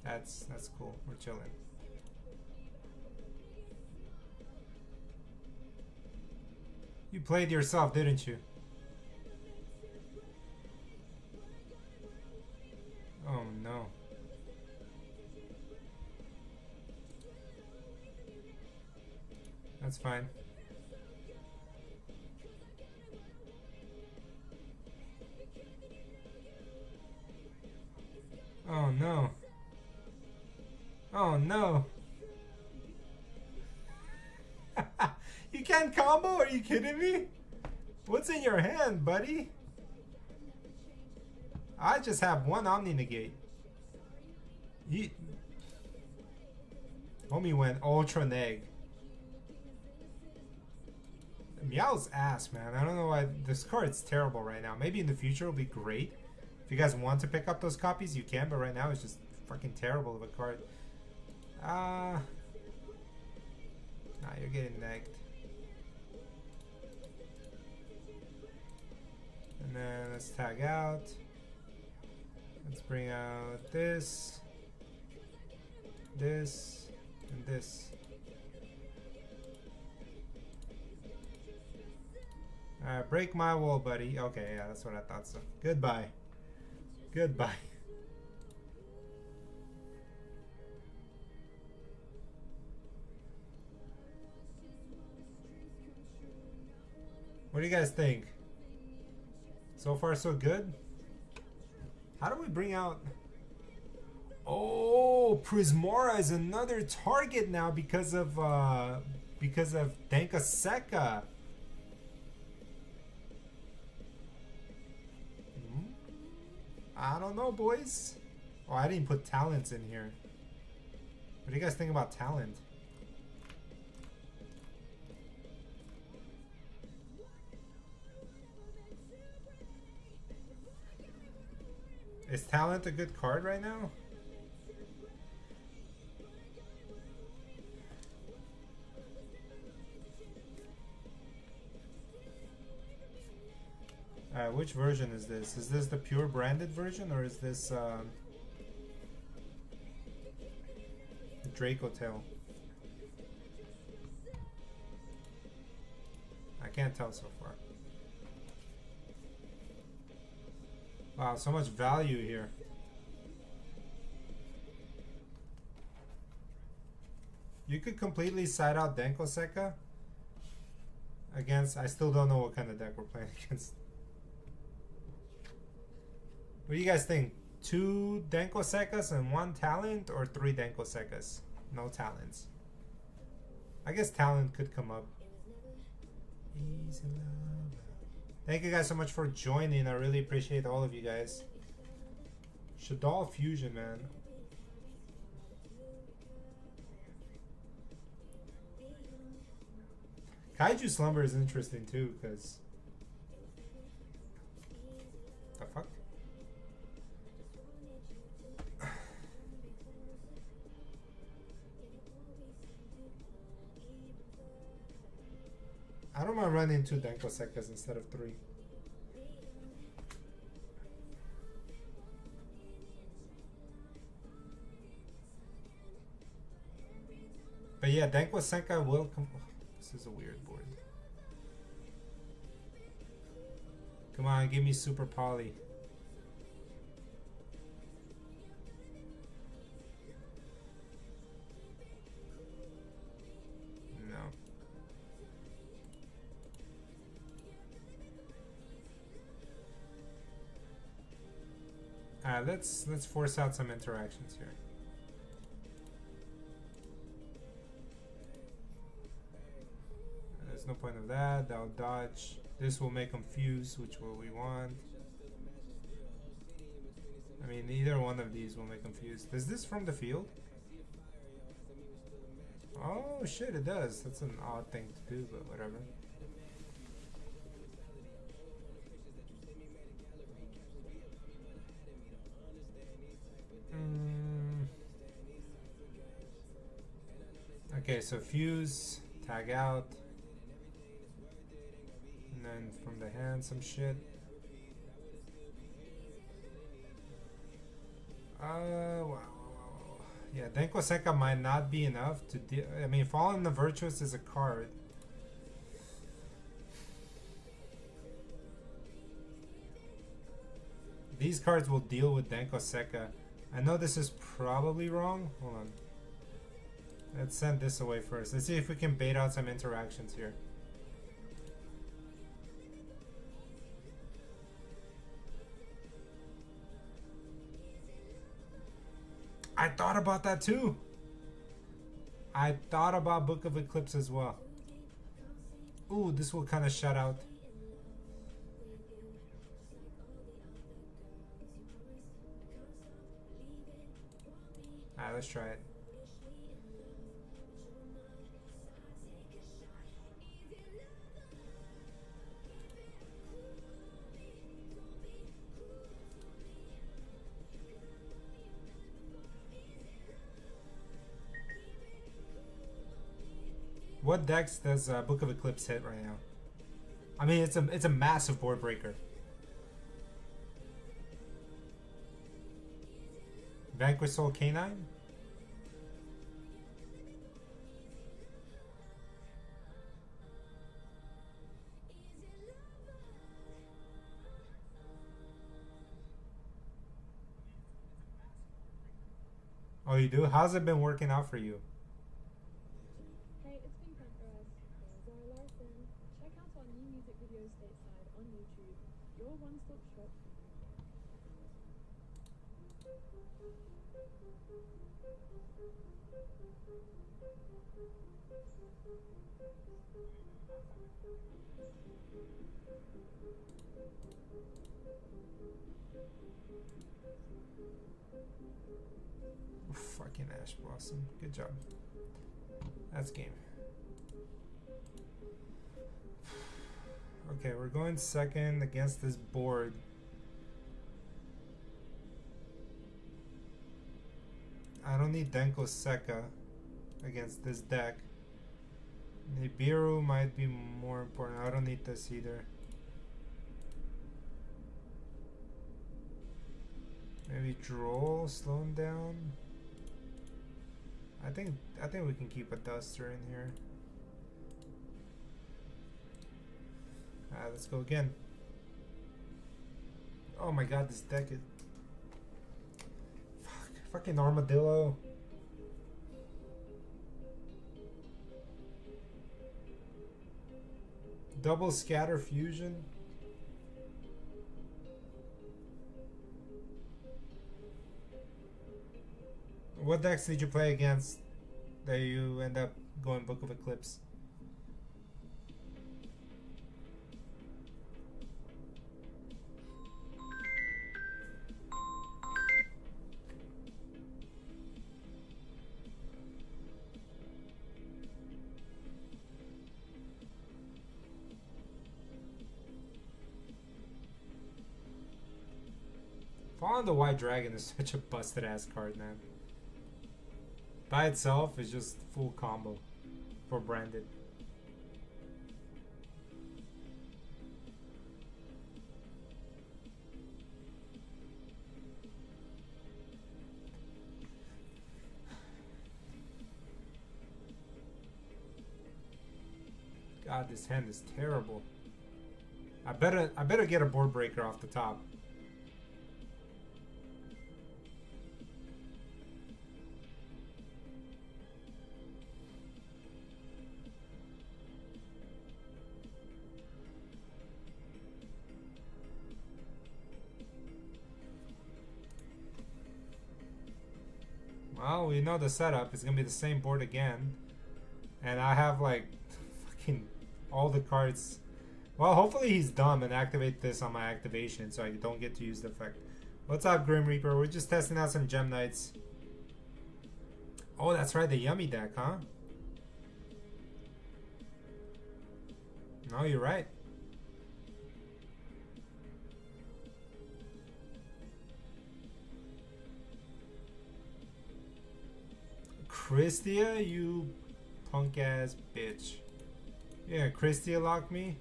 That's cool. We're chilling. You played yourself, didn't you? Oh no. That's fine. Oh no. Oh no. You can't combo? Are you kidding me? What's in your hand, buddy? I just have one Omni negate. Homie went Ultra Neg. Meow's ass, man. I don't know why this card's terrible right now. Maybe in the future it'll be great. If you guys want to pick up those copies, you can, but right now it's just fucking terrible of a card. Nah, you're getting negged. And then let's tag out. Let's bring out this, this, and this. Alright, break my wall, buddy. Okay, yeah, that's what I thought so. Goodbye. Goodbye. What do you guys think? So far, so good? How do we bring out... Oh, Prismora is another target now because of Denka Sekka. I don't know, boys. Oh, I didn't put talents in here. What do you guys think about talent? Is Talent a good card right now? Which version is this? Is this the pure branded version or is this the Draco Tail? I can't tell so far. Wow, so much value here. You could completely side out Denko Sekka against. I still don't know what kind of deck we're playing against. What do you guys think? 2 Denko Sekkas and 1 talent, or 3 Denko Sekkas? No talents. I guess talent could come up. Easy love. Thank you guys so much for joining. I really appreciate all of you guys. Shaddoll Fusion, man. Kaiju Slumber is interesting too, because the fuck? I don't mind running 2 Denko Sekkas instead of 3. But yeah, Denko Sekka will come. Oh, this is a weird board. Come on, give me Super Poly. No. Let's force out some interactions here. There's no point of that. That'll dodge. This will make them fuse, which will we want. I mean, either one of these will make them fuse. Is this from the field? Oh shit, it does. That's an odd thing to do, but whatever. Okay, so fuse, tag out, and then from the hand some shit. Wow. Yeah, Denko Sekka might not be enough to deal. I mean, Fallen the Virtuous is a card. These cards will deal with Denko Sekka. I know this is probably wrong. Hold on. Let's send this away first. Let's see if we can bait out some interactions here. I thought about that too. I thought about Book of Eclipse as well. Ooh, this will kind of shut out. Alright, let's try it. What decks does Book of Eclipse hit right now? I mean, it's a massive board breaker. Vanquish Soul K9? Oh, you do? How's it been working out for you? Hey, it's been fun for us. Zara Larson. Check out our new music videos stateside on YouTube. Your one-stop shop. Fucking Ash Blossom. Good job. That's game. Okay, we're going second against this board. I don't need Denko Seka against this deck. Nibiru might be more important. I don't need this either. Maybe Droll, slow him down. I think we can keep a Duster in here. Alright, let's go again. Oh my god, this deck is fucking Armadillo. Double Scatter Fusion. What decks did you play against that you end up going Book of Eclipse? Fall on the White Dragon is such a busted ass card, man. By itself is just full combo for branded. God, this hand is terrible. I better get a board breaker off the top. Well, we know the setup. It's gonna be the same board again. And I have like fucking all the cards. Well, hopefully he's dumb and activate this on my activation so I don't get to use the effect. What's up, Grim Reaper? We're just testing out some Gem Knights. Oh, that's right, the Yummy deck, huh? No, you're right. Christia, you punk ass bitch. Yeah, Christia locked me.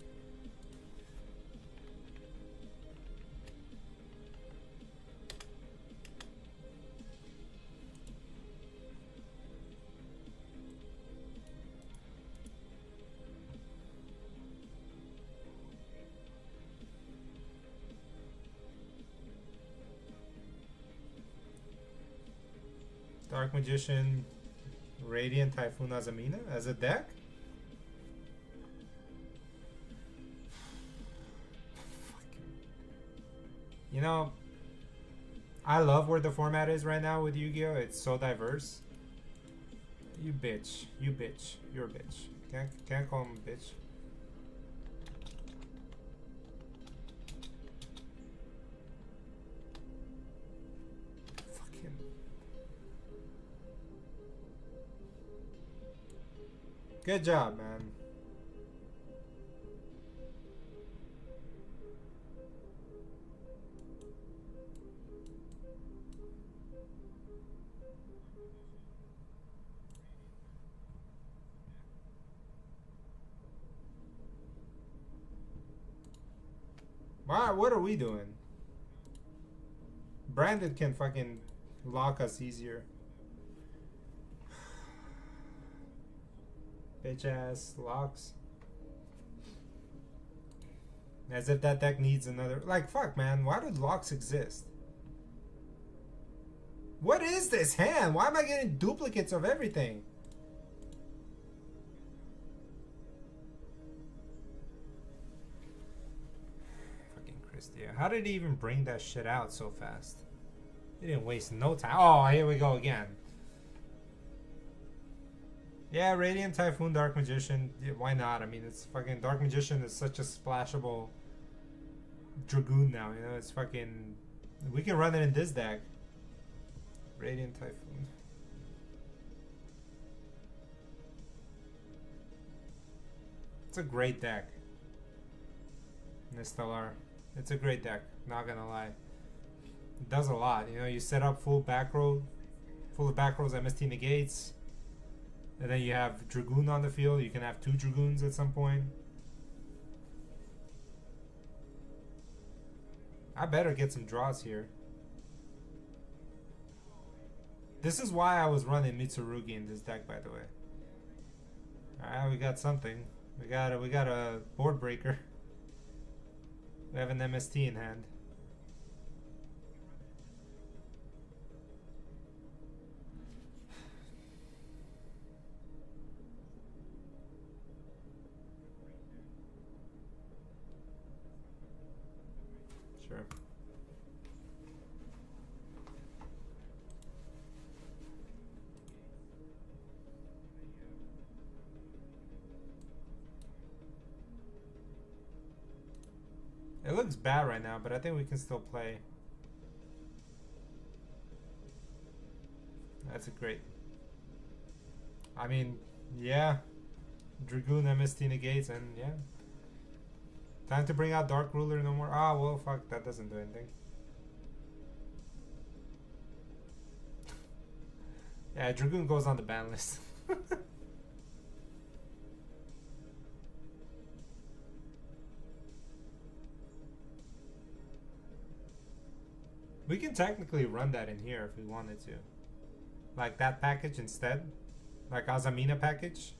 Dark Magician, Radiant Typhoon Azamina as a deck? You know, I love where the format is right now with Yu-Gi-Oh! It's so diverse. You bitch. You bitch. You're a bitch. Can't call him a bitch. Fucking. Good job, man. Wow, what are we doing? Branded can fucking lock us easier. Bitch ass locks. As if that deck needs another. Like, fuck, man. Why do locks exist? What is this hand? Why am I getting duplicates of everything? Yeah, how did he even bring that shit out so fast? He didn't waste no time. Oh, here we go again. Yeah, Radiant Typhoon, Dark Magician. Yeah, why not? I mean, it's fucking Dark Magician is such a splashable Dragoon now. You know, it's fucking. We can run it in this deck. Radiant Typhoon. It's a great deck. Nistellar. It's a great deck, not gonna lie. It does a lot, you know. You set up full back row full of back rows, MST negates. And then you have Dragoon on the field. You can have 2 Dragoons at some point. I better get some draws here. This is why I was running Mitsurugi in this deck, by the way. Alright, we got something. We got a board breaker. We have an MST in hand. Sure. It looks bad right now, but I think we can still play. That's a great. I mean, yeah. Dragoon, MST negates, and yeah. Time to bring out Dark Ruler no more. Ah, well, fuck, that doesn't do anything. Yeah, Dragoon goes on the ban list. We can technically run that in here if we wanted to. Like that package instead. Like Azamina package.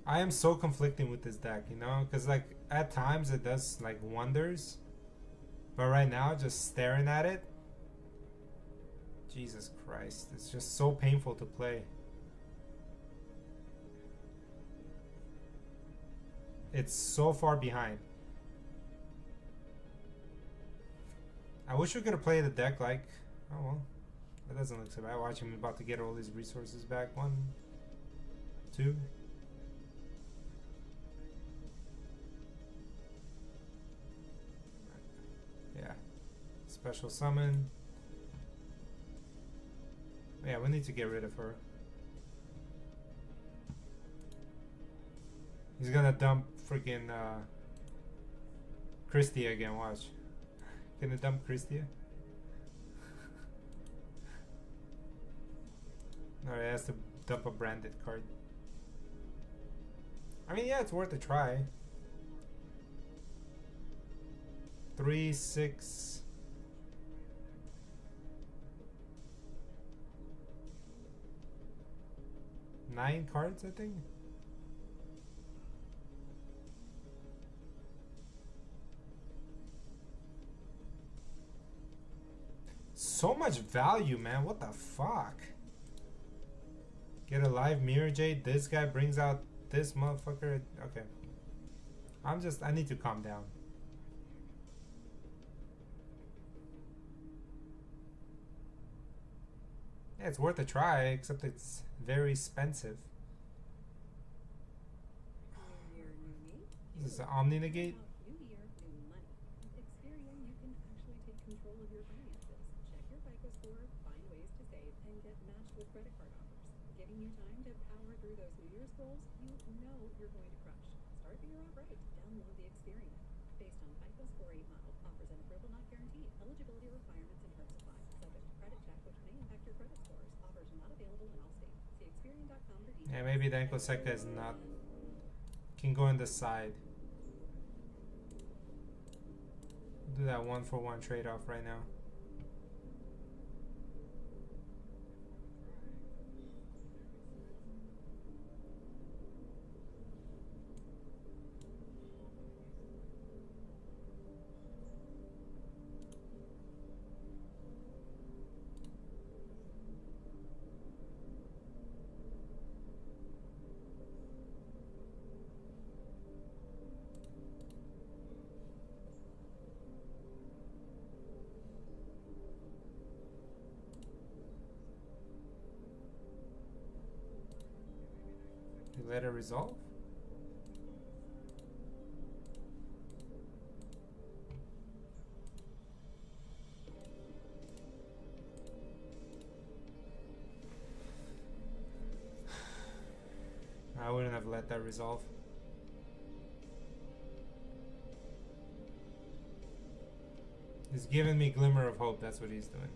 I am so conflicting with this deck, you know? Because like at times it does like wonders. But right now, just staring at it. Jesus Christ, it's just so painful to play. It's so far behind. I wish we could have played the deck like... Oh well, that doesn't look so bad. Watch him about to get all his resources back. 1, 2. Yeah. Special summon. Yeah, we need to get rid of her. He's gonna dump freaking Christia again, watch. Gonna dump Christia? Alright, he has to dump a branded card. I mean, yeah, it's worth a try. 3, 6... 9 cards, I think. So much value, man. What the fuck? Get a live Mirror Jade. This guy brings out this motherfucker. Okay. I need to calm down. Yeah, it's worth a try, except it's very expensive. This is Omni Negate. New year, new money. With Experian, you can actually take control of your finances. Check your FICO score, find ways to save, and get matched with credit card offers, giving you time to power through those New Year's goals you know you're going to crush. Start the year off right. Download the Experian app. Based on FICO score 8 model, offers and approval not guaranteed. Eligibility requirements and terms apply. Subject to credit check, which may impact your credit scores. Offers not available in all states. See Experian.com for details. Yeah, maybe the Enkoseka is not. Can go in the side. Do that 1-for-1 trade-off right now. Let it resolve. I wouldn't have let that resolve. He's giving me glimmer of hope. That's what he's doing.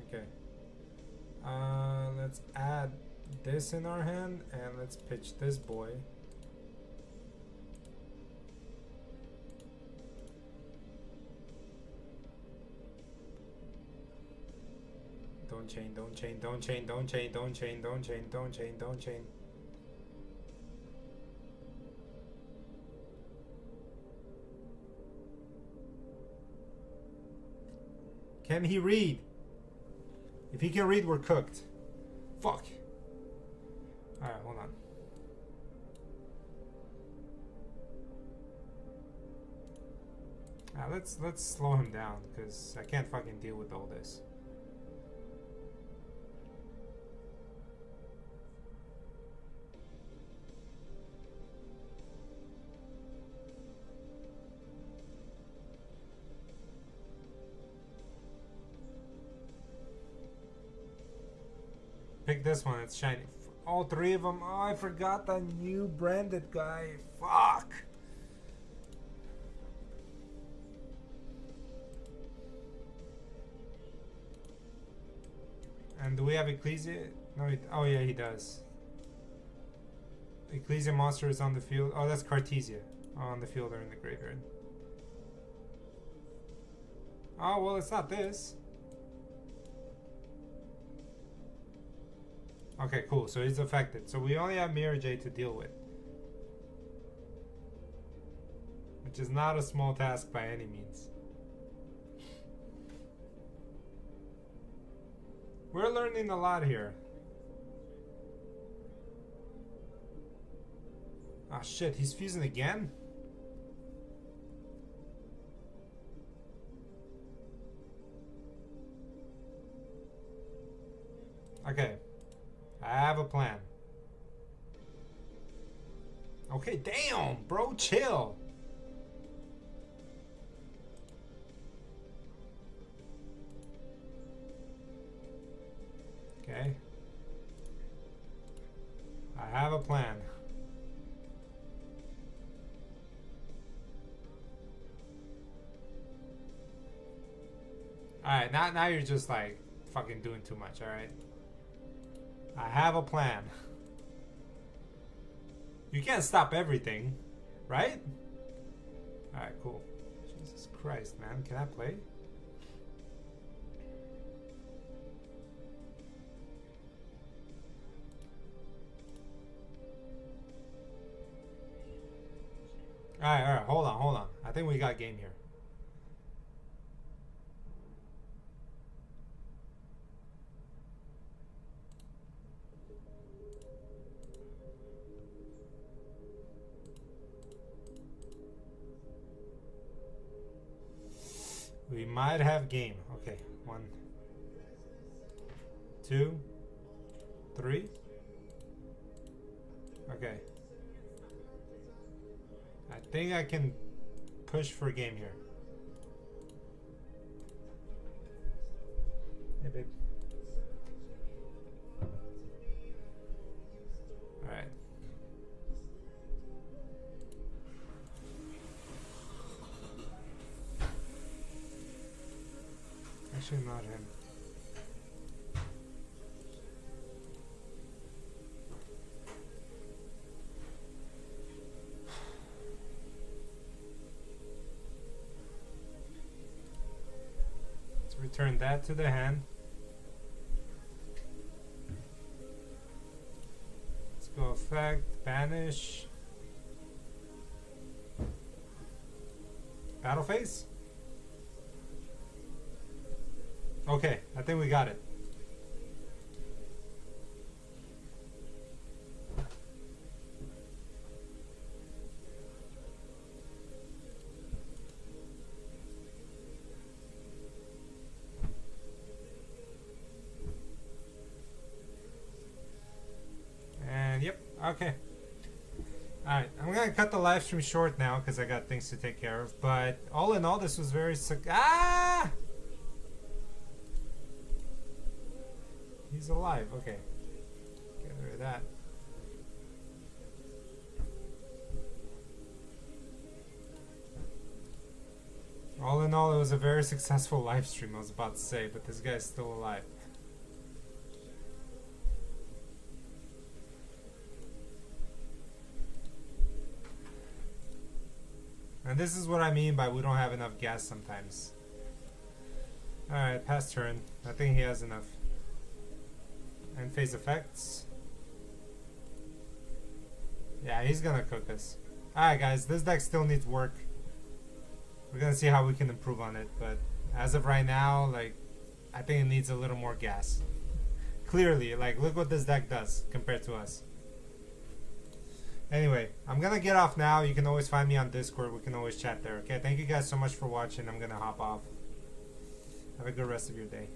Okay. Let's add this in our hand and let's pitch this boy. Don't chain, don't chain, don't chain, don't chain, don't chain, don't chain, don't chain, don't chain. Can he read? If he can read, we're cooked. Fuck. Alright, hold on. Let's slow him down because I can't fucking deal with all this. Pick this one, it's shiny. All three of them. Oh, I forgot the new branded guy. Fuck. And do we have Ecclesia? No, oh yeah, he does. Ecclesia monster is on the field. Oh, that's Cartesia. On the field or in the graveyard. Oh, well, it's not this. Okay, cool. So he's affected. So we only have Mirajay to deal with. Which is not a small task by any means. We're learning a lot here. Ah, shit. He's fusing again? Okay. I have a plan. Okay, damn, bro, chill. Okay. I have a plan. Alright, now you're just like fucking doing too much, alright? I have a plan. You can't stop everything, right? Alright, cool. Jesus Christ, man. Can I play? Alright, hold on. I think we got game here. We might have game. Okay, 1, 2, 3. Okay. I think I can push for game here. Hey, babe. Alright. Actually, not him. Let's return that to the hand. Let's go effect, banish. Battle phase? Okay, I think we got it. And yep, okay. Alright, I'm gonna cut the live stream short now because I got things to take care of. But all in all, this was very ah! He's alive. Okay, get rid of that. All in all, it was a very successful live stream. I was about to say, but this guy's still alive. And this is what I mean by we don't have enough gas sometimes. Alright, pass turn. I think he has enough. End phase effects. Yeah, he's gonna cook us. Alright guys, this deck still needs work. We're gonna see how we can improve on it, but as of right now, like, I think it needs a little more gas. Clearly, like, look what this deck does compared to us. Anyway, I'm gonna get off now. You can always find me on Discord. We can always chat there. Okay, thank you guys so much for watching. I'm gonna hop off. Have a good rest of your day.